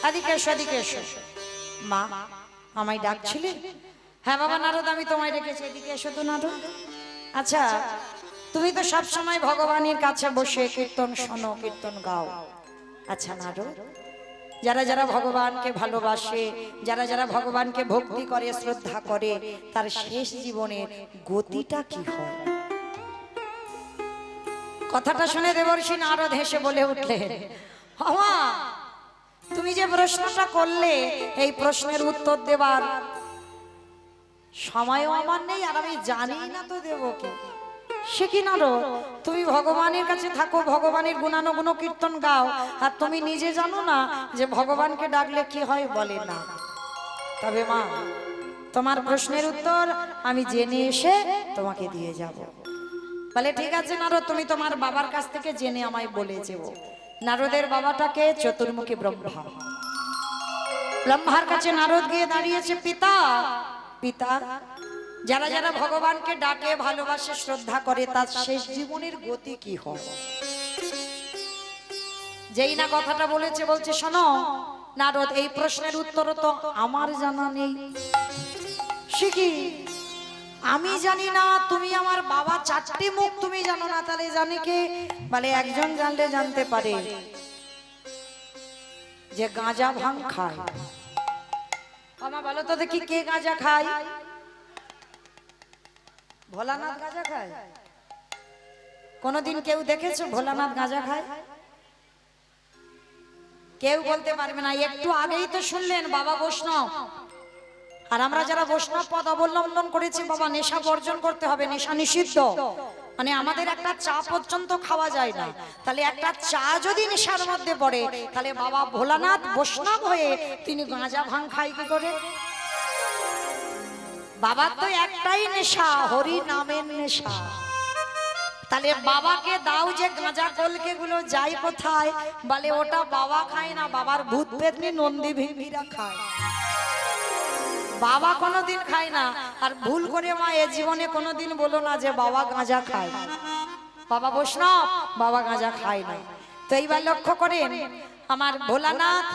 এদিকে এসো, এদিকে এসো। মা আমায় ডাকছিলে? হ্যাঁ বাবা নারদ, আমি তোমায় ডেকেছি। এদিকে এসো তো নারদ। আচ্ছা, তুমি তো সব সময় ভগবানের কাছে বসে কীর্তন শোনো, কীর্তন গাও। আচ্ছা নারদ, যারা যারা ভগবানকে ভালোবাসে, যারা যারা ভগবানকে ভক্তি করে, শ্রদ্ধা করে, তার শেষ জীবনের গতিটা কি হয়? কথাটা শুনে দেবর্ষি নারদ হেসে বলে উঠলেন, আমা তুমি যে প্রশ্নটা করলে, এই প্রশ্নের উত্তর দেবার সময়ও আমার নেই, আর আমি জানি না তো দেব কি। সে কি নারদ, তুমি ভগবানের কাছে থাকো, ভগবানের গুণানুগুণ কীর্তন গাও, আর তুমি নিজে জানো না যে ভগবানকে ডাকলে কি হয়? বলে না। তবে মা, তোমার প্রশ্নের উত্তর আমি জেনে এসে তোমাকে দিয়ে যাব। বলে ঠিক আছে নারদ, তুমি তোমার বাবার কাছ থেকে জেনে আমায় বলে যেও। নারদের বাবাটাকে চতুর্মুখী ব্রহ্মা। ব্রহ্মার কাছে নারদ গিয়ে দাঁড়িয়েছে, পিতা পিতা, যারা যারা ভগবানকে ডাকে, ভালোবাসে, শ্রদ্ধা করে, তার শেষ জীবনের গতি কি হয়? যেই না কথাটা বলেছে, বলছে শোনো নারদ, এই প্রশ্নের উত্তর তো আমার জানা নেই। সে কি, আমি জানি না? তুমি আমার বাবা চারটি মুখ তুমি জানো না, তাহলে জানে কে? বলে একজন জানলে জানতে পারে, যে গাঁজা ভাঙ খায়। আমা বলো তো দেখি, কে গাঁজা খায়? ভোলানাথ গাঁজা খায়? কোনদিন কেউ দেখেছো ভোলানাথ গাঁজা খায়? কেউ বলতে পারবে না। একটু আগেই তো শুনলেন বাবা বৈষ্ণব, আর আমরা যারা বৈষ্ণব পদ অবলম্বন করেছি, বাবা নেশা বর্জন করতে হবে, নেশা নিষিদ্ধ। মানে আমাদের একটা চা পর্যন্ত খাওয়া যায় না। তাহলে একটা চা যদি নেশার মধ্যে পড়ে, তাহলে বাবা ভোলানাথ বৈষ্ণব হয়ে তিনি গাঁজা ভাঙ খায় কি করে? বাবার তো একটাই নেশা, হরি নামের নেশা। তাহলে বাবাকে দাও যে গাঁজা কলকে গুলো যায় কোথায়? বলে ওটা বাবা খায় না, বাবার ভূত পেতনি নন্দী ভিমিরা খায়। বাবা কোনোদিন খায় না। আর ভুল করে মা এ জীবনে কোনোদিন বলো না যে বাবা গাঁজা খায়। বাবা বৈষ্ণব, বাবা গাঁজা খায় না। তো এইবার লক্ষ্য করেন আমার ভোলানাথ।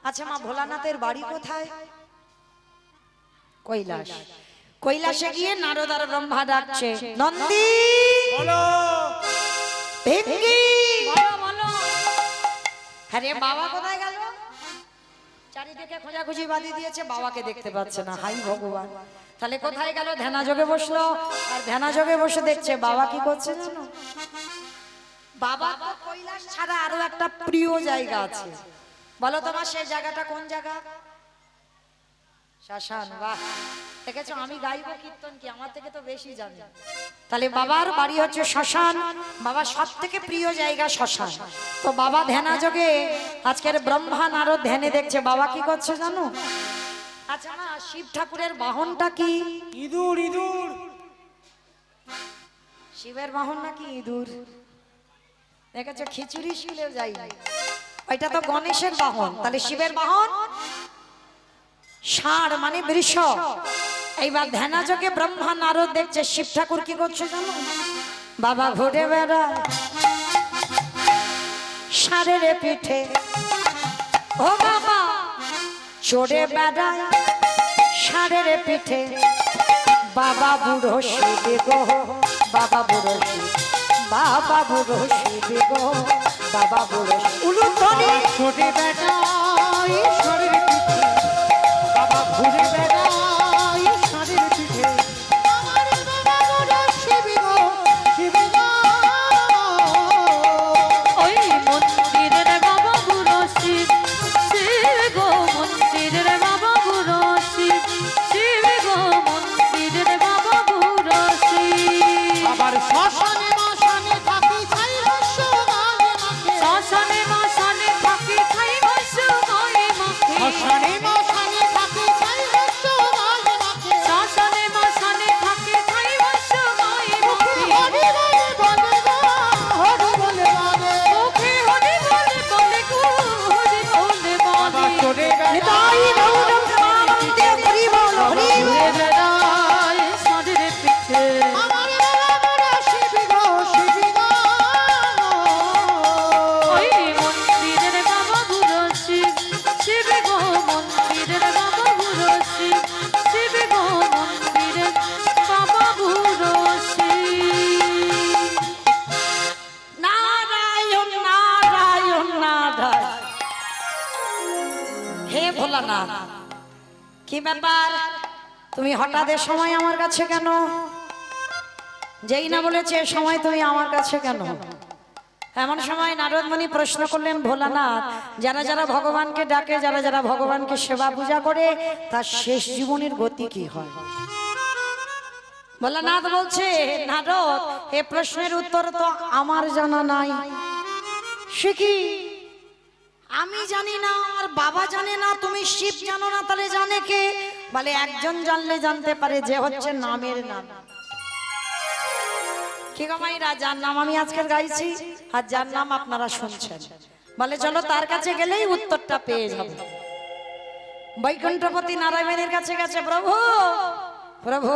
আচ্ছা মা, ভোলানাথের বাড়ি কোথায়? কৈলাস। কৈলাসে গিয়ে নারদ আর ব্রহ্মা ডাকছে, নন্দী বলো ভেঙ্গি বলো। হ্যাঁ রে, বাবা কোথায় গেল? চারিদিকে খোঁজাখুঁজি বাঁধি দিয়েছে, বাবাকে দেখতে পাচ্ছে না। হাই ভগবান, তাহলে কোথায় গেল? ধ্যানাযোগে বসলো, আর ধ্যানাযোগে বসে দেখছে বাবা কি করছে জানো? বাবা তো কৈলাস ছাড়া আরো একটা প্রিয় জায়গা আছে। বলো তোমার সেই জায়গাটা কোন জায়গা? শ্মশান। বাহ, দেখেছো আমি গাইবো কীর্তন কি, আমার থেকে তো বেশি জানি। তাহলে বাবার বাড়ি হচ্ছে শ্মশান। বাবার সব থেকে প্রিয় জায়গা শ্মশান। তো বাবা ধ্যানাযোগে আজকের ব্রহ্মা নারদ ধ্যানে দেখছে বাবা কি করছে জানো? আচ্ছা না, শিব ঠাকুরের বাহনটা কি? ইঁদুর। ইঁদুর শিবের বাহন নাকি ইঁদুর? দেখেছো, খিচুড়ি শিলেও যাই, ওইটা তো গণেশের বাহন। তাহলে শিবের বাহন ষাঁড়, মানে বৃষ। এইবার ধ্যানাযোগে ব্রহ্মা নারদ দেখছে শিব ঠাকুর কি করছে জানো? বাবা ঘুরে বেড়ায় ষাঁড়ের পিঠে, ও বাবা চড়ে বেড়ায় ষাঁড়ের পিঠে। বাবা বুড়ো শিব গো, বাবা বুড়ো শিব, বাবা বুড়ো শিব গো, বাবা বুড়ো উলুধ্বনি। ছোটে বেটাই ষাঁড়ের পিঠে, বাবা ঘুরে বেড়াই ষাঁড়ের পিঠে। আমার বাবা বড় শিব গো, শিব গো। ওই মন্দিরের বাবা বুড়ো শিব, শিব গো মন্দিরের বাবা বুড়ো শিব, শিব গো মন্দিরের বাবা বুড়ো শিব। আবার শ্মশানে মশানে থাকি ছাই রস্য গায়ে মাখে, শ্মশানে মশানে থাকি ছাই ভস্য গায়ে মাখে, ভোলানাথ, কি ব্যাপার তুমি হঠাৎ এ সময় আমার কাছে কেন? যেই না বলেছে এ সময় তুমি আমার কাছে কেন? এমন সময় নারদমণি প্রশ্ন করলেন, ভোলানাথ, যারা যারা ভগবানকে ডাকে, যারা যারা ভগবানকে সেবা পূজা করে, তার শেষ জীবনের গতি কি হয়? ভোলানাথ বলছে, নারদ, এ প্রশ্নের উত্তর তো আমার জানা নাই। সে কি? আমি জানি না, আর বাবা জানে না, তুমি শিব জানো না, তাহলে জানে কে? বলে একজন জানলে জানতে পারে, যে হচ্ছে নামের নাম। কি গো মাইরা, যার নাম আমি আজকের গাইছি আর যার নাম আপনারা শুনছেন, বলে চলো তার কাছে গেলেই উত্তরটা পেয়ে যাব। বৈকুণ্ঠপতি নারায়ণের কাছে গেছে, প্রভু প্রভু,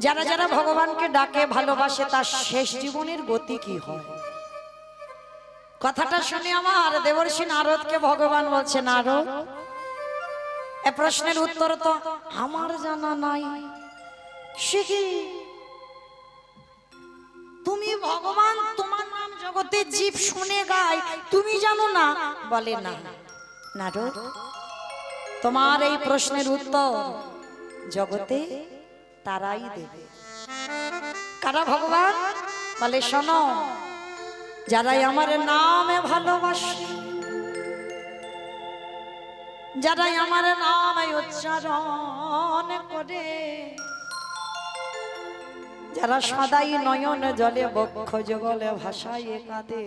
যারা যারা ভগবানকে ডাকে ভালোবাসে, তার শেষ জীবনের গতি কি হয়? কথাটা শুনে আমার দেবর্ষি নারদকে ভগবান বলছে, নারদ, এ প্রশ্নের উত্তর তো আমার জানা নাই। সে কি? তুমি ভগবান, তোমার নাম জগতে জীব শুনে গায়, তুমি জানো না? বলে না নারদ, তোমার এই প্রশ্নের উত্তর জগতে তারাই দেবে। কারা ভগবান? বলে শোনো, যারাই আমার নামে ভালোবাসে, যারাই আমার নামে উচ্চারণ করে, যারা সদাই নয়ন জলে বক্ষ যুগলে ভাষায় কাঁদে,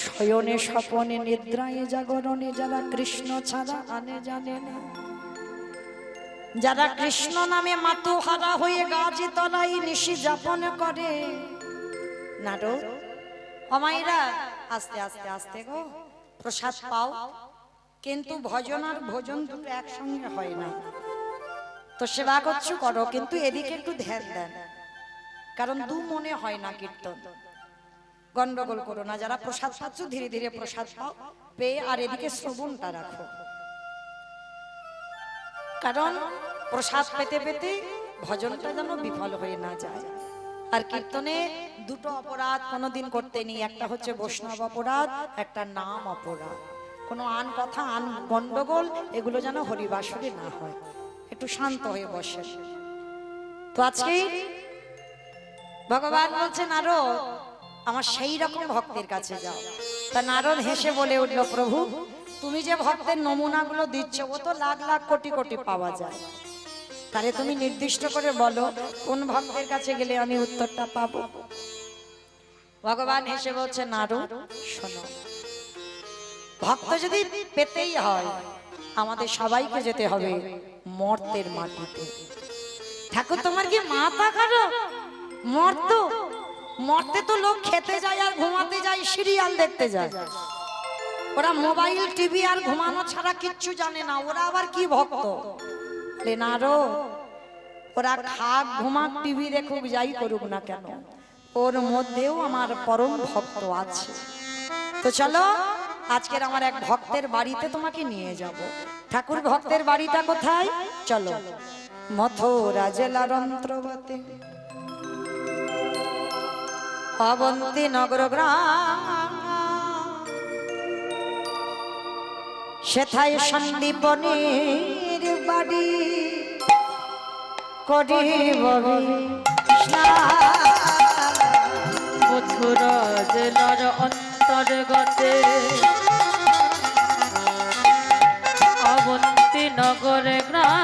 শয়নে স্বপনে নিদ্রায় জাগরণে, যারা কৃষ্ণ ছাড়া আনে জানে না, যারা কৃষ্ণ নামে মাতুহারা হয়ে গাছে তলায় নিশি যাপন করে। নারদ, অমাইরা, আস্তে আস্তে আস্তে গো, প্রসাদ পাও, কিন্তু ভজন আর ভোজন দুটো একসঙ্গে হয় না। তো সেবা করছো করো, কিন্তু এদিকে একটু ধ্যান দেন, কারণ দু মনে হয় না কীর্তন। গন্ডগোল করো না, যারা প্রসাদ পাচ্ছ ধীরে ধীরে প্রসাদ পাও, পেয়ে আর এদিকে শ্রবণটা রাখো, কারণ প্রসাদ পেতে পেতে ভজনটা যেন বিফল হয়ে না যায়। আর কীর্তনে দুটো অপরাধ কোনোদিন করতে নেই, একটা হচ্ছে বৈষ্ণব অপরাধ, একটা নাম অপরাধ। কোনো আন কথা, আন গন্ডগোল, এগুলো যেন হরিবাসরে না হয়। একটু শান্ত হয়ে বসে। তো আজকে ভগবান বলছে, নারদ, আমার সেই রকম ভক্তের কাছে যাও। তা নারদ হেসে বলে উঠল, প্রভু, তুমি যে ভক্তের নমুনাগুলো দিচ্ছ, ও তো লাখ লাখ কোটি কোটি পাওয়া যায়, তাহলে তুমি নির্দিষ্ট করে বলো কোন ভক্তের কাছে গেলে আমি উত্তরটা পাবো। ভগবান হেসে বলছে, নারদ শোনো, ভক্ত যদি পেতেই হয়, আমাদের সবাইকে যেতে হবে মর্তের মাটিতে। ঠাকুর, তোমার কি মাথা খারাপ? মর্ত, মর্তে তো লোক খেতে যায় আর ঘুমাতে যায়, সিরিয়াল দেখতে যায়। ওরা মোবাইল টিভি আর ঘুমানো ছাড়া কিচ্ছু জানে না, ওরা আবার কি ভক্ত? নারদ, ওরা খাক ঘুমাক টিভি দেখুক যাই করুক না কেন, ওর মধ্যেও আমার পরম ভক্ত আছে। তো চলো, আজকের আমার এক ভক্তের বাড়িতে তোমাকে নিয়ে যাব। ঠাকুর, ভক্তের বাড়িটা কোথায়? চলো, মথুরা জেলার অন্তর্গতে অবন্তী নগর গ্রাম, সেথায় সন্দীপনের বাড়ি করিব মথুরা জেলার অন্তর্গতে অবন্তী নগরে গ্রাম,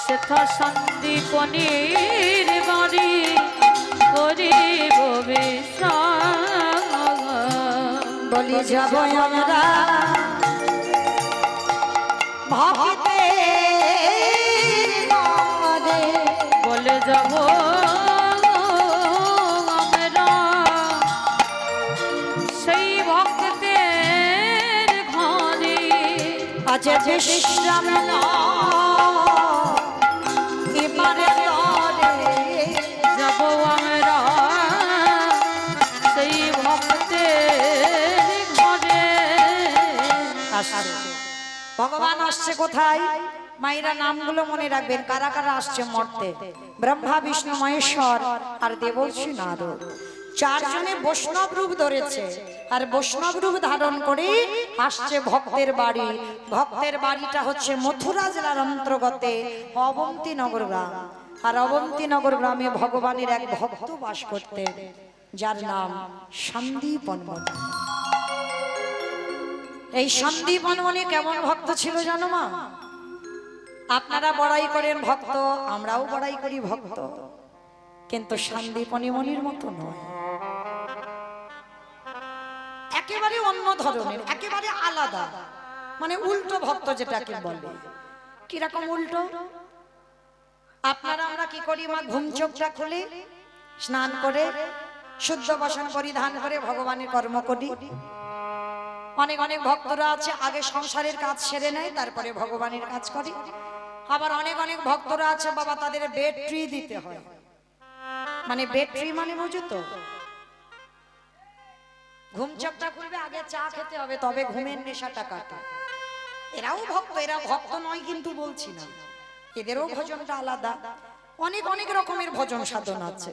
সেথা সন্দীপনের বাড়ি করিব বিশ্রাম। বলি যাব আমরা ভাবিতে, বলে যাব আমরা সেই ভক্তের ঘরে, আজ বিশ্রাম এবারে যাব আমরা সেই ভক্তের ঘরে। ভগবান আসছে কোথায়? মায়েরা নামগুলো মনে রাখবেন, কারা কারা আসছে মর্তে। ব্রহ্মা, বিষ্ণু, মহেশ্বর আর দেবর্ষি নারদ। চারজনে বৈষ্ণব রূপ ধরেছে আর বৈষ্ণব রূপ ধারণ করে আসছে ভক্তের বাড়ি। ভক্তের বাড়িটা হচ্ছে মথুরা জেলার অন্তর্গত অবন্তীনগর গ্রাম। আর অবন্তীনগর গ্রামে ভগবানের এক ভক্ত বাস করতেন, যার নাম সন্দীপন মুনি। এই সন্দীপন মুনি কেমন ভক্ত ছিল জানো মা? আপনারা বড়াই করেন ভক্ত, আমরাও বড়াই করি ভক্ত, কিন্তু সন্দীপনী মুনির মতো নয়। একেবারে অন্য ধরনের, একেবারে আলাদা, মানে উল্টো ভক্ত যেটাকে বলে। কিরকম উল্টো? আপনারা আমরা কি করি মা? ঘুম চোখটা খুলে স্নান করে শুদ্ধ বসন পরিধান করে ভগবানের কর্ম করি। অনেক অনেক ভক্তরা আছে আগে সংসারের কাজ সেরে নেয়, তারপরে ভগবানের কাজ করে। আবার অনেক অনেক ভক্তরা আছে বাবা, তাদের বেড ট্রি দিতে হয়। মানে বেড ট্রি মানে বুঝো তো? ঘুম চোখটা খুলবে, আগে চা খেতে হবে, তবে ঘুমের নেশাটা কাটে। এরাও ভক্ত, এরা ভক্ত নয় কিন্তু বলছি না, এদেরও ভজনটা আলাদা। অনেক অনেক রকমের ভজন সাধন আছে।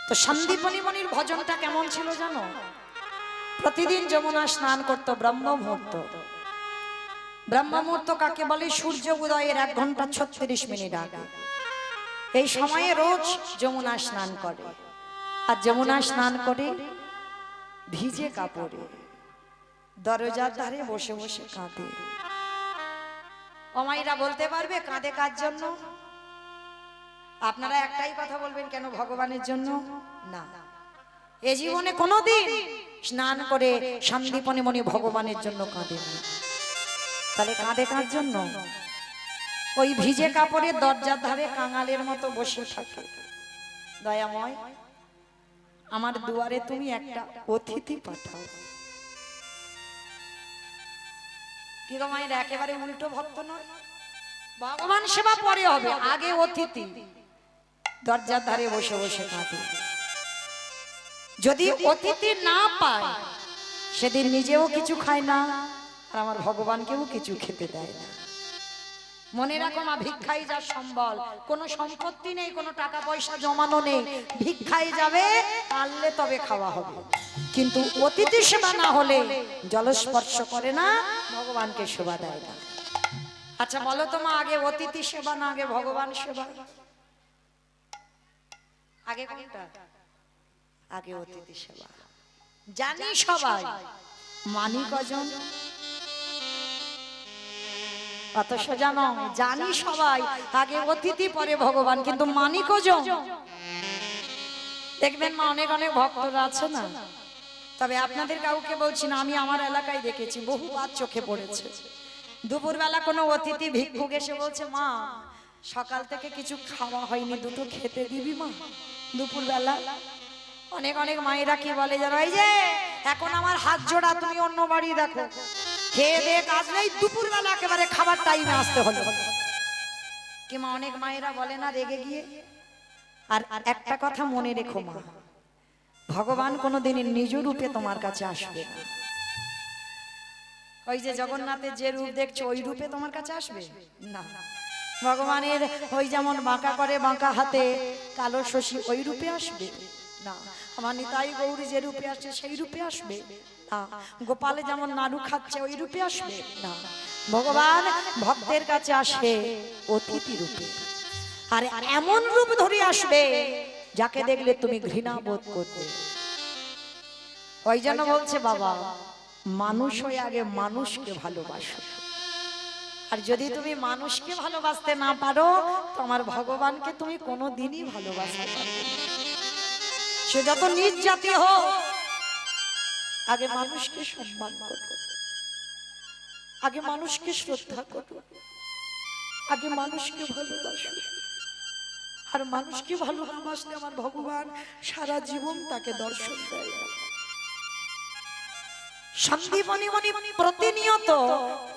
তো সন্দীপনী মুনির ভজনটা কেমন ছিল জানো? প্রতিদিন যমুনা স্নান করত ব্রহ্ম মুহূর্ত। ব্রহ্ম মুহূর্ত কাকে বলে? সূর্য উদয়ের 1 ঘন্টা 36 মিনিট আগে। এই সময়ে রোজ যমুনা স্নান করে। আর যমুনা স্নান করে ভিজে কাপড়ে দরজার ধারে বসে বসে কাঁদে। অমাইরা বলতে পারবে কাঁদে কার জন্য? আপনারা একটাই কথা বলবেন, কেন ভগবানের জন্য? না, এ জীবনে কোনোদিন স্নান করে সন্দীপনী মুনি ভগবানের জন্য কাঁদে না। তাহলে কাঁদে কার জন্য? ওই ভিজে কাপড়ে দরজার ধারে কাঙালের মতো বসে থাকে। দয়াময়, আমার দুয়ারে তুমি একটা অতিথি পাঠাও। কি গো মায়ের, একেবারে উল্টো ভক্ত নয়? ভগবান সেবা পরে হবে, আগে অতিথি। দরজার ধারে বসে বসে কাঁদে। যদি অতিথি না পায় সেদিন নিজেও কিছু খায় না, আর আমার ভগবানকেও কিছু খেতে দেয় না। মনে রাখো মা, ভিক্ষাই যা সম্বল। কোনো সম্পত্তি নেই, কোনো টাকা পয়সা জমানো নেই, ভিক্ষাই যাবে, পারলে তবে খাওয়া হবে। কিন্তু অতিথি সেবা না হলে জলস্পর্শ করে না, ভগবানকে সেবা দেয় না। আচ্ছা বলো তো মা, আগে অতিথি সেবা না আগে ভগবান সেবা? আগে কোনটা? আগে অতিথি সেবা। জানি সবাই, মানি কজন? অত সোজা নয়। জানি সবাই আগে অতিথি পরে ভগবান, কিন্তু মানি কজন? দেখবেন মা, অনেক অনেক ভক্তরা আছে না, তবে আপনাদের কাউকে বলছি না, আমি আমার এলাকায় দেখেছি, বহুবার চোখে পড়েছে। দুপুরবেলা কোনো অতিথি ভিক্ষুক এসে বলছে, মা সকাল থেকে কিছু খাওয়া হয়নি, দুটো খেতে দিবি মা দুপুরবেলা? অনেক অনেক মায়েরা কি বলে জানো? এই যে এখন আমার হাত জোড়া, তুমি অন্য বাড়ি দেখো, খেয়ে দে কাজ নেই, দুপুরবেলা একেবারে খাবার টাইমে আসতে হলো। কি মা, অনেক মায়েরা বলে না রেগে গিয়ে? আর একটা কথা মনে রেখো মা, ভগবান কোনোদিন নিজ রূপে তোমার কাছে আসবে না। ওই যে জগন্নাথের যে রূপ দেখছো ওই রূপে তোমার কাছে আসবে না। ভগবানের ওই যেমন বাঁকা করে বাঁকা হাতে কালো শশী, ওই রূপে আসবে না। আমার নিতাই গৌরী যে রূপে আসছে সেই রূপে আসবে না। গোপালে যেমন নাড়ু খাচ্ছে ওই রূপে আসবে না। ভগবান ভক্তের কাছে আসে অতিথি রূপে, আর এমন রূপ ধরে আসবে যাকে দেখলে তুমি ঘৃণা বোধ করবে। ওই জন্য বলছে বাবা, মানুষ হয়ে আগে মানুষকে ভালোবাসো। আর যদি তুমি মানুষকে ভালোবাসতে না পারো, তোমার ভগবানকে তুমি কোনোদিনই ভালোবাসতে পারবে না। সে যত নিজ জাতি হোক, আগে মানুষকে সম্মান করো, আগে মানুষকে শ্রদ্ধা করো, আগে মানুষকে ভালোবাসো। আর মানুষকে ভালোবাসলে আমার ভগবান সারা জীবন তাকে দর্শন দেয়। সন্দীপনী মুনি প্রতিনিয়ত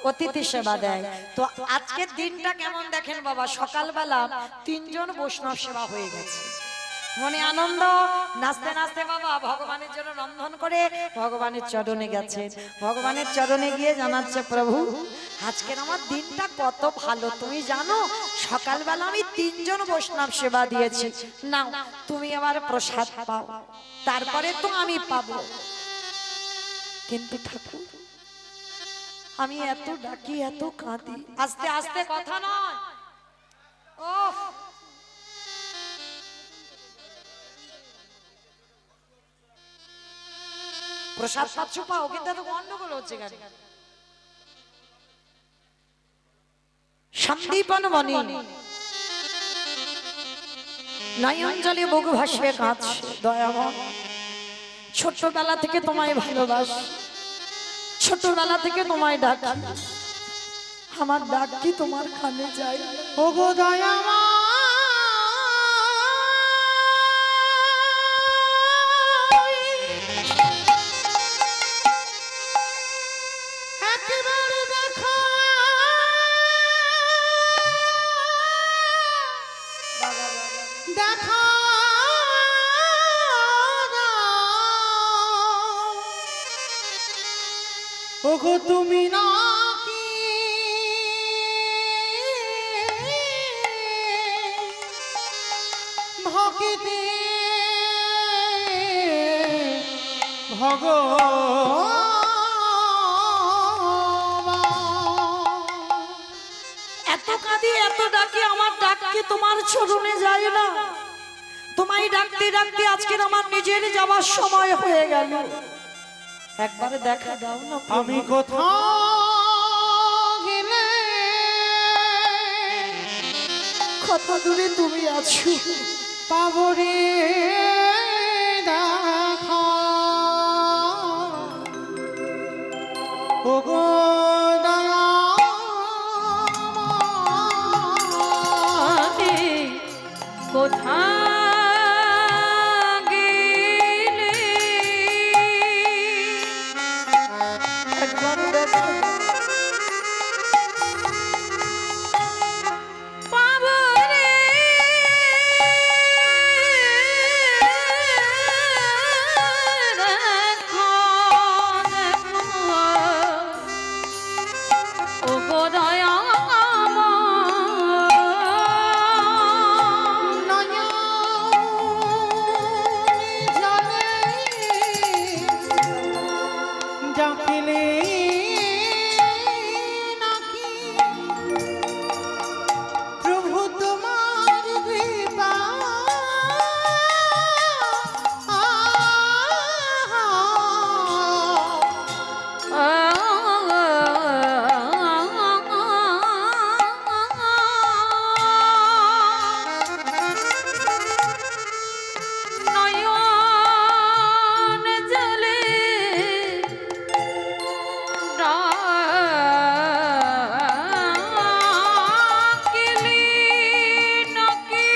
অতিথি সেবা দেয়। তো আজকের দিনটা কেমন দেখেন বাবা, সকালবেলা 3 জন বৈষ্ণব সেবা হয়ে গেছে। মনে আনন্দ, নাচতে নাচতে বাবা ভগবানের জন্য রন্ধন করে ভগবানের চরণে গেছে। ভগবানের চরণে গিয়ে জানাচ্ছে, প্রভু আজকের আমার দিনটা কত ভালো, তুমি জানো সকালবেলা আমি 3 জন বৈষ্ণব সেবা দিয়েছি, নাও তুমি আবার প্রসাদ পাও, তারপরে তো আমি পাবো। কিন্তু ঠাকুর আমি এত ডাকি এত কাঁদি, আস্তে আস্তে কথা নয়, ওহ প্রসাদ পাচ্ছ পাও, কিন্তু এত গন্ডগোল হচ্ছে কেন? সন্দীপন মণি নয়ন জলে বুক ভাসিয়ে কাঁদছে, দয়াময় ছোটবেলা থেকে তোমায় ভালোবাসি, ছোটবেলা থেকে তোমায় ডাকি, আমার ডাক কি তোমার কানে যায়? ওগো দয়াময় একেবারে দেখো দেখো ওগো তুমি নাকি ভক্তি এত কাঁদি এত ডাকি, আমার ডাক কি তোমার চরণে যায় না? তোমায় ডাকতে ডাকতে আজকের আমার নিজের যাওয়ার সময় হয়ে গেল, একবার দেখা দাও না। আমি কোথাও গেলে কত দূরে তুমি আছো, পাবো রে দেখা ওগো আমি কোথায় গেলে একবার দেখা দাও। পাবো রে দেখো দেখো ওগো ডাকিলে নাকি প্রভু তোমার কৃপা নয়ন জলে ডাকিলি নাকি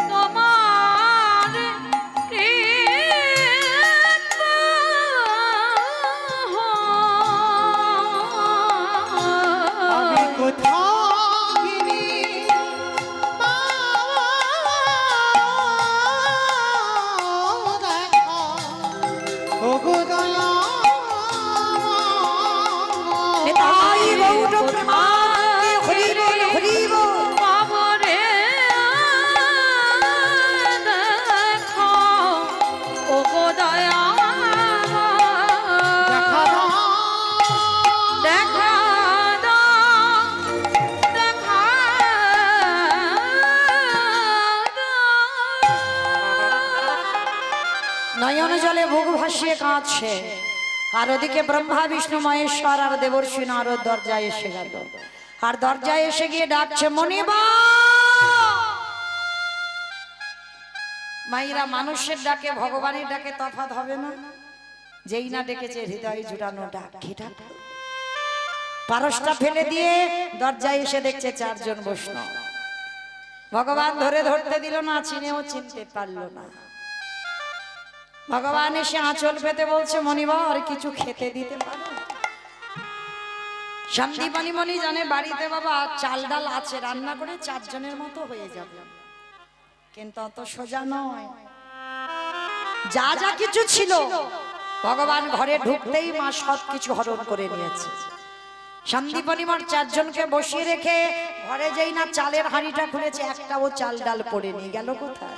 তোমার আমি কৃপা কোথাও গেলে পাবো দেখা ওগো নিতাই গৌর প্রেমানন্দে হরি বল হরি বল। পাবো রে দেখো ওগো দেখা দেখা দাও দেখা নয়ন জলে বুক ভাসিয়ে কাঁদছে, আর ওদিকে ব্রহ্মা বিষ্ণু মহেশ্বর আর দেবর্ষি নারদ দরজায় এসে গেল, আর দরজায় এসে গিয়ে ডাকছে মনিবা। মাইরা মানুষের ডাকে ভগবানের ডাকে তফাৎ হবে না? যেই না ডেকেছে হৃদয়ে জুড়ানো ডাক, কি ডাক? পারসটা ফেলে দিয়ে দরজায় এসে দেখছে 4 জন বৈষ্ণব। ভগবান ধরে ধরতে দিল না, চিনেও চিনতে পারলো না। ভগবান এসে আঁচল পেতে বলছে মনিবা আর কিছু খেতে দিতে পারো? সন্দীপনী মনি জানে বাড়িতে বাবা চাল ডাল আছে, রান্না করে 4 জনের মতো হয়ে যাবে, কিন্তু অত সোজা নয়। যা যা কিছু ছিল ভগবান ঘরে ঢুকতেই মা সব কিছু হরণ করে নিয়েছে। সন্দীপনিমার চারজনকে বসিয়ে রেখে ঘরে যেই না চালের হাঁড়িটা খুলেছে, একটাও চাল ডাল পড়ে নিয়ে গেল কোথায়?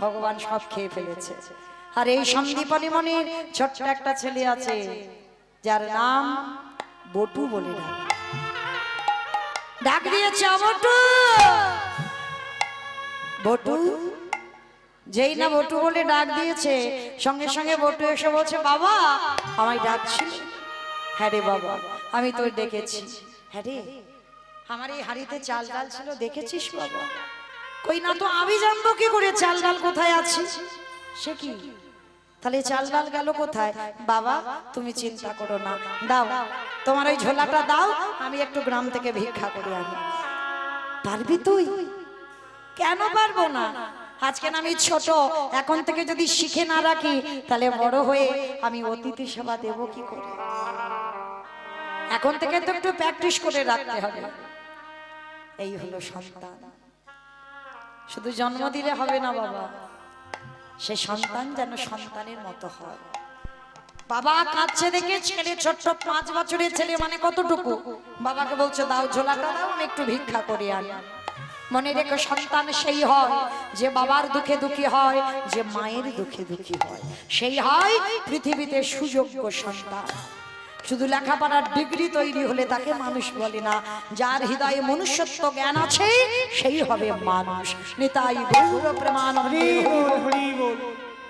ভগবান সব খেয়ে ফেলেছে। আর এই সন্দীপনিমণির ছোট্ট একটা ছেলে আছে, যার নাম বটু বলে ডাক দিয়েছে, বটু বটু। যেই না বটু বলে ডাক দিয়েছে, সঙ্গে সঙ্গে বটু এসে বলছে, বাবা আমায় ডাকছিস? হ্যাঁ রে বাবা, আমি তোর ডেকেছি। হ্যাঁ রে, আমার এই হাড়িতে চাল ডাল ছিল, দেখেছিস বাবা? কই না তো, আমি জানবো কি করে চাল ডাল কোথায় আছে? সে কি, তাহলে চাল ডাল গেল কোথায়? বাবা তুমি চিন্তা করো না, দাও তোমার ওই ঝোলাটা দাও, আমি একটু গ্রাম থেকে ভিক্ষা করে আনি। পারবি তুই? কেন পারবো না? আজকে আমি ছোট, এখন থেকে যদি শিখে না রাখি, তাহলে বড় হয়ে আমি অতিথি সেবা দেব কি করে? এখন থেকে তো একটু প্র্যাকটিস করে রাখতে হবে। এই হলো সন্তান। শুধু জন্ম দিলে হবে না বাবা, সে সন্তান যেন সন্তানের মতো হয়। বাবা কাঁদছে দেখে ছেলে, ছোট্ট 5 বছরের ছেলে, মানে কতটুকু, বাবাকে বলছে দাও ঝোলাটা দাও, আমি একটু ভিক্ষা করে আনি। মনে রেখো, সন্তান সেই হয় যে বাবার দুঃখে দুঃখী হয়, যে মায়ের দুঃখে দুঃখী হয়, সেই হয় পৃথিবীতে সুযোগ্য সন্তান। শুধু লেখাপড়ার ডিগ্রি তৈরি হলে তাকে মানুষ বলে না। যার হৃদয়ে মনুষ্যত্ব জ্ঞান আছে, সেই হবে মানুষ। নিতাই গৌর প্রেমানন্দে।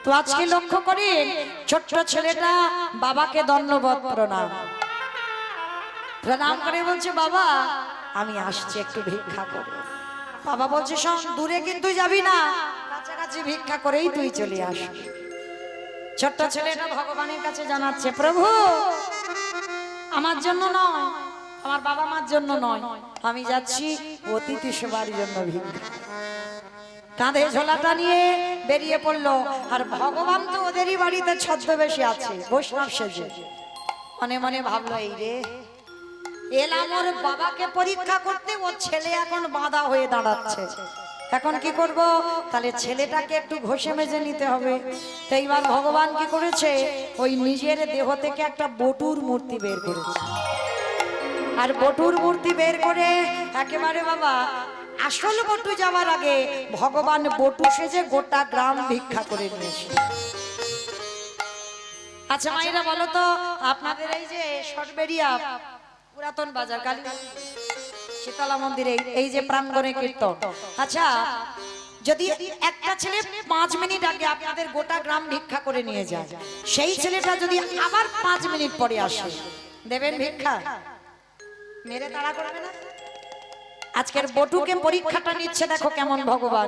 তো আজকে লক্ষ্য করেন, ছোট্ট ছেলেটা বাবাকে দণ্ডবত প্রণাম প্রণাম করে বলছে, বাবা আমি আসছি একটু ভিক্ষা করে। বাবা বলছে, শোন, দূরে কিন্তু যাবি না, কাছাকাছি ভিক্ষা করেই তুই চলে আসবি। ছোট্ট ছেলেটা ভগবানের কাছে জানাচ্ছে, প্রভু আমার জন্য নয়, আমার বাবা মার জন্য নয়, আমি যাচ্ছি অতিথি সেবার জন্য ভিক্ষা। কাঁধে ঝোলাটা নিয়ে বেরিয়ে পড়লো। আর ভগবান তো ওদেরই বাড়িতে ছদ্মবেশে আছে, বৈষ্ণব সেজে। মনে মনে ভাবলো, এই রে, এলাম ওর বাবাকে পরীক্ষা করতে, ওর ছেলে এখন বাঁধা হয়ে দাঁড়াচ্ছে, এখন কি করব? তাহলে ছেলেটাকে একটু ঘষে মেজে নিতে হবে। তো এইবার ভগবান কি করেছে, ওই নিজের দেহ থেকে একটা বটুর মূর্তি বের করেছে। আর বটুর মূর্তি বের করে একেবারে বাবা আসল বটু যাওয়ার আগে ভগবান বটু সেজে গোটা গ্রাম ভিক্ষা করে নিয়েছে। আচ্ছা মায়েরা বলো তো, আপনাদের এই যে সরবেরিয়া পুরাতন বাজার কালী শীতলা মন্দিরে এই যে প্রাঙ্গণে কীর্তন, আচ্ছা যদি একটা ছেলে 5 মিনিট আগে আপনাদের গোটা গ্রাম ভিক্ষা করে নিয়ে যায়, সেই ছেলেটা যদি আবার 5 মিনিট পরে আসে, দেবেন ভিক্ষা? মেরে তাড়া করবে না? আজকের বটুকে পরীক্ষাটা নিচ্ছে, দেখো কেমন ভগবান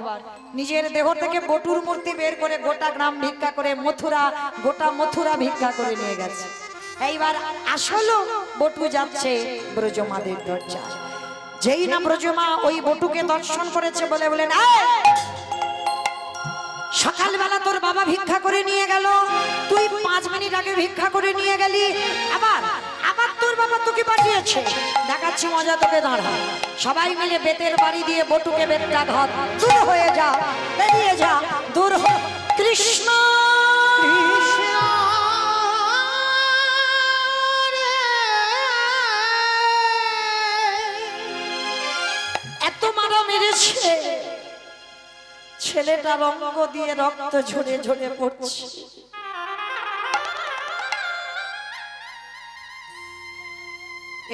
নিজের দেহ থেকে বটুর মূর্তি বের করে গোটা গ্রাম ভিক্ষা করে, মথুরা, গোটা মথুরা ভিক্ষা করে নিয়ে গেছে। এইবার আসলে বটু যাচ্ছে ব্রজমাদের দরজা। যেই না ব্রজমা ওই বটুকে দর্শন করেছে, বলে বলেন, সকালবেলা তোর বাবা ভিক্ষা করে নিয়ে গেল, তুই 5 মিনিট আগে ভিক্ষা করে নিয়ে গেলি, আবার আবার তোর বাবা তোকে পাঠিয়েছে, দেখাচ্ছি মজা তোকে, দাঁড়া। সবাই মিলে বেতের বাড়ি দিয়ে বটুকে বেতটা ধর, দূর হয়ে যা, বেরিয়ে যা, দূর হ। কৃষ্ণ এত মারা মেরেছে, ছেলেটা রঙ্গ দিয়ে রক্ত ঝরে ঝরে পড়ছে।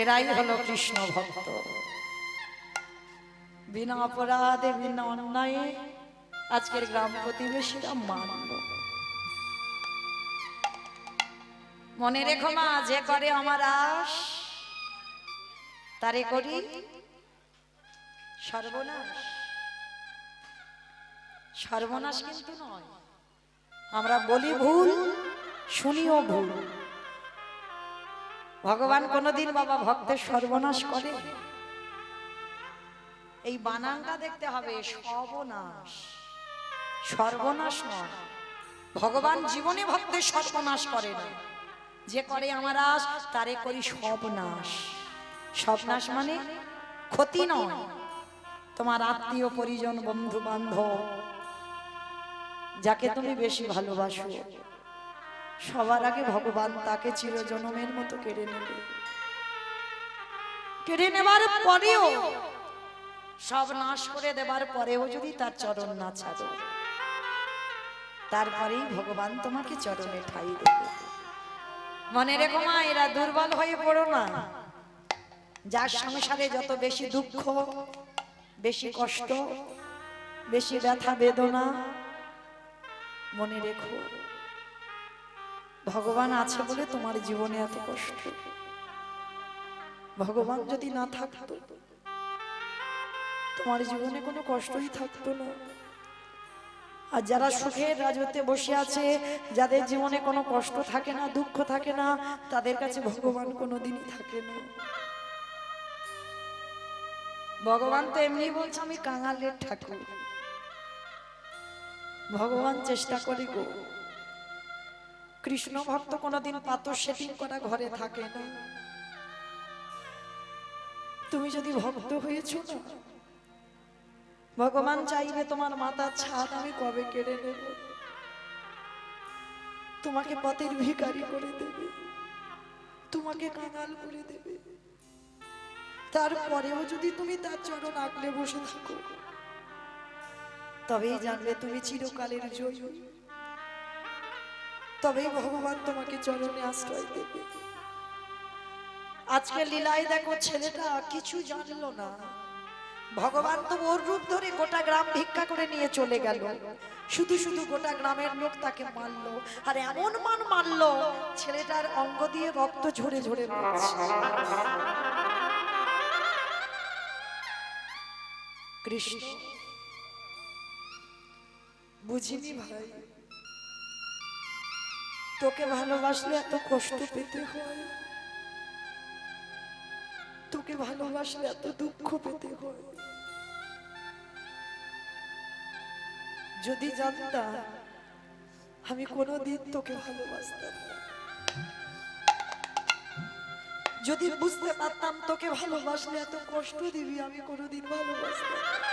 এরাই হলো কৃষ্ণ ভক্ত। বিনা অপরাধে বিনা অন্যায়ে আজকের গ্রাম প্রতিবেশীরা মানল। মনে রেখো মা, যে করে আমার আশ, তারে করি সর্বনাশ। সর্বনাশ কিন্তু নয়, আমরা বলি ভুল, শুনিও ভুল। ভগবান কোনদিন বাবা ভক্তের সর্বনাশ করে? এই বানানটা দেখতে হবে, সর্বনাশ, সর্বনাশ নয়। ভগবান জীবনে ভক্তের সর্বনাশ করে না। যে করে আমার আশ, তারে করি সর্বনাশ। সর্বনাশ মানে ক্ষতি নয়। তোমার আত্মীয় পরিজন, বন্ধু বান্ধব, যাকে তুমি বেশি ভালোবাসো, সবার আগে ভগবান তাকে চিরজনমের মতো কেড়ে নেবে। কেড়ে নেবার পরেও, সব নাশ করে দেবার পরেও যদি তার চরণ না ছাড়ো, তারপরেই ভগবান তোমাকে চরণে ঠাঁই দেবে। মনে রেখো মা, এরা দুর্বল হয়ে পড়ো না। যার সংসারে যত বেশি দুঃখ, বেশি কষ্ট, বেশি ব্যথা বেদনা, মনে রেখো ভগবান আছে বলে তোমার জীবনে এত কষ্ট। ভগবান যদি না থাকতো, তোমার জীবনে কোনো কষ্টই থাকতো না। আর যারা সুখের রাজত্বে বসে আছে, যাদের জীবনে কোনো কষ্ট থাকে না, দুঃখ থাকে না, তাদের কাছে ভগবান কোনোদিনই থাকে না। ভগবান তো এমনি বলছে আমি কাঙালের ঠাকুর। ভগবান চেষ্টা করে গো। কৃষ্ণ ভক্ত কোনোদিন পাথর সেটিং করা ঘরে থাকে না। তুমি যদি ভক্ত হয়েছো না, ভগবান চাইবে তোমার মাথার ছাদ আমি কবে কেড়ে নেব, তোমাকে পথের ভিখারি করে দেবে, তোমাকে কাঙাল করে দেবে। তারপরেও যদি তুমি তার চরণ আঁকলে বসে থাকো, তবেই জানবে তুমি চিরকালের জয়ী। তবেই ভগবান তোমাকে চরণে আশ্রয় দেবে। আজকে লীলায় দেখো, ছেলেটা কিছু জানলো না, ভগবান তো ওর রূপ ধরে গোটা গ্রাম ভিক্ষা করে নিয়ে চলে গেল। শুধু শুধু গোটা গ্রামের লোক তাকে মারলো, আর এমন মারলো ছেলেটার অঙ্গ দিয়ে রক্ত ঝরে ঝরে পড়ছে। কৃষ্ণ বুঝিনি ভাই, তোকে ভালোবাসলে এত কষ্ট পেতে হয়, তোকে ভালোবাসলে এত দুঃখ পেতে হয়। যদি জানতাম, আমি কোনোদিন তোকে ভালোবাসতাম না। যদি বুঝতে পারতাম তোকে ভালোবাসলে এত কষ্ট দিবি, আমি কোনোদিন ভালোবাসতাম না।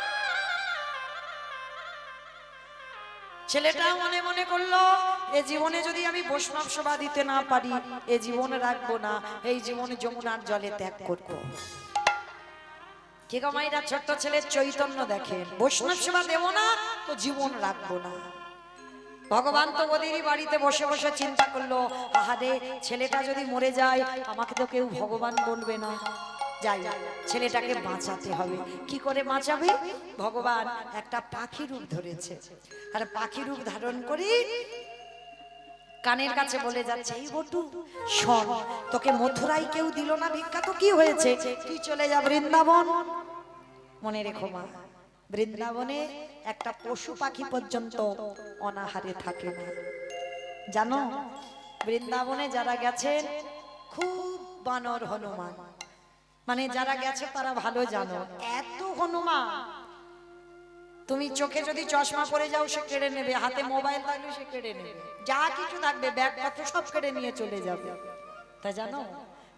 ছেলেটা মনে মনে করলো, এ জীবনে যদি আমি বৈষ্ণব সেবা দিতে না পারি, এ জীবনে রাখবো না, এই জীবনে যমুনার জলে ত্যাগ করবো। কি গো মাইরা, ছোট্ট ছেলের চৈতন্য দেখেন, বৈষ্ণব সেবা দেবো না তো জীবন রাখবো না। ভগবান তো ওদেরই বাড়িতে বসে বসে চিন্তা করলো, আহারে ছেলেটা যদি মরে যায়, আমাকে তো কেউ ভগবান বলবে না। যাই, ছেলেটাকে বাঁচাতে হবে। কি করে বাঁচাবে? ভগবান একটা পাখি রূপ ধরেছে, আর পাখি রূপ ধারণ করে কানের কাছে বলে যাচ্ছে, এই বটু শোন, তোকে মথুরায় কেউ দিল না ভিক্ষা, তো কি হয়েছে, তুই চলে যা বৃন্দাবন। মনে রেখো মা, বৃন্দাবনে একটা পশু পাখি পর্যন্ত অনাহারে থাকে না। জানো, বৃন্দাবনে যারা গেছেন খুব বানর হনুমান, মানে যারা গেছে তারা ভালো জানো, এত হনুমান। তুমি চোখে যদি চশমা পরে যাও সে কেড়ে নেবে, হাতে মোবাইল থাকলে সে কেড়ে নেবে, যা কিছু থাকবে ব্যাগপত্র সব কেড়ে নিয়ে চলে যাবে। তা জানো,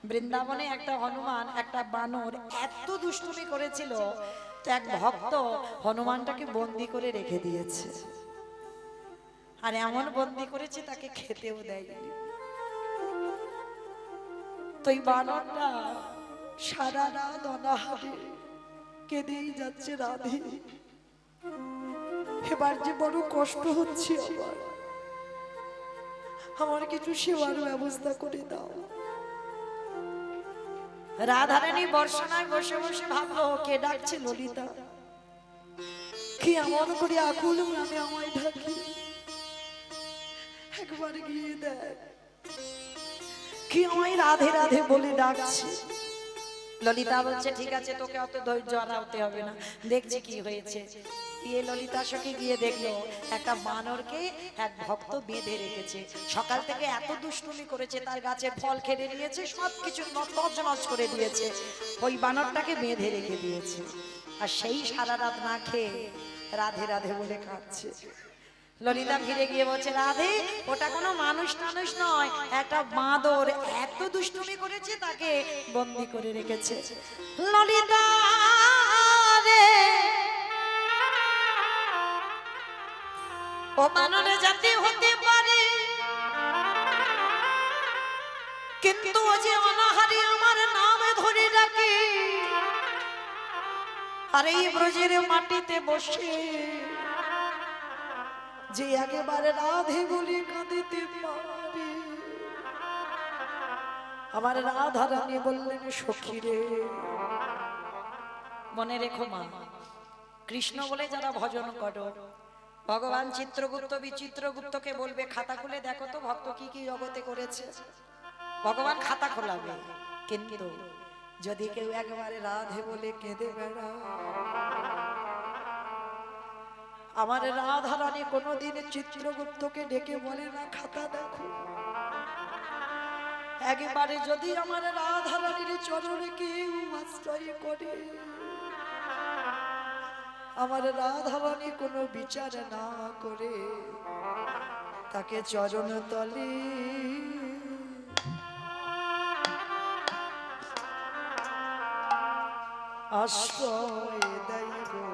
বৃন্দাবনে একটা হনুমান, একটা বানর এত দুষ্টুমি করেছিল, তো এক ভক্ত হনুমানটাকে বন্দি করে রেখে দিয়েছে, আর এমন বন্দি করেছে তাকে খেতেও দেয়নি। তো এই বানরটা সারা রাত অনাহারে কেঁদেই যাচ্ছে, রাধে এবার যে বড় কষ্ট হচ্ছে, আমার কিছু সেবার ব্যবস্থা করে দাও। রাধারানী বর্ষানায় বসে বসে ভাবলো, কে ডাকছে? ললিতা। কি এমন করে আকুল প্রাণে আমায় ডাকি, একবার গিয়ে দেখ কি আমায় রাধে রাধে বলে ডাকছে। ললিতা বলছে, ঠিক আছে, তোকে অত ধৈর্য হারাতে হবে না, দেখছি কি হয়েছে। গিয়ে ললিতা সখী গিয়ে দেখলো, একটা বানরকে এক ভক্ত বেঁধে রেখেছে, সকাল থেকে এত দুষ্টুমি করেছে, তার গাছের ফল খেয়ে নিয়েছে, সবকিছু তছনছ করে দিয়েছে, ওই বানরটাকে বেঁধে রেখে দিয়েছে, আর সেই সারা রাত না খেয়ে রাধে রাধে বলে কাঁদছে। ললিতা ফিরে গিয়ে বলছে, রাধে, ওটা কোনো মানুষ টানুষ নয়, একটা বাঁদর এত দুষ্টুমি করেছে, তাকে বন্দি করে রেখেছে। ললিতা রে, ও বানরে জাতি হতে পারে, কিন্তু ও যে অনাহারী আমার নামে ধরে ডাকে, আর এই ব্রজের মাটিতে বসে যে একেবারে রাধে বলে কাঁদিতে পারে, আমার রাধা রানী বললেন সখী রে, মনে রেখো মা, কৃষ্ণ বলে যারা ভজন করো, ভগবান চিত্রগুপ্ত বিচিত্রগুপ্তকে বলবে খাতা খুলে দেখো তো ভক্ত কি কি জগতে করেছে। ভগবান খাতা খোলাবে, কিন্তু যদি কেউ একবারে রাধে বলে কেঁদে বেড়া, আমার রাধা রানী কোনোদিন চিত্রগুপ্তকে ডেকে বলে না খাতা দেখো। একবারে যদি আমার রাধা রানীর চরণে কেউ আশ্রয় করে, আমার রাধা রানী কোনো বিচার না করে তাকে চরণ তলে আশ্রয় দেয় গো।